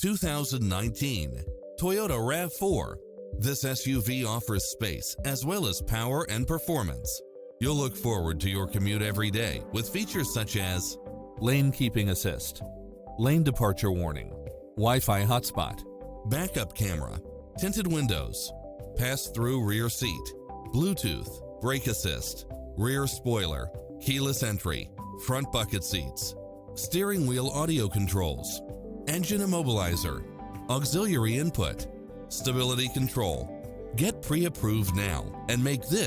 2019 Toyota RAV4. This SUV offers space as well as power and performance. You'll look forward to your commute every day with features such as lane keeping assist, lane departure warning, Wi-Fi hotspot, backup camera, tinted windows, pass-through rear seat, Bluetooth, brake assist, rear spoiler, keyless entry, front bucket seats, steering wheel audio controls, engine immobilizer, auxiliary input, stability control. Get pre-approved now and make this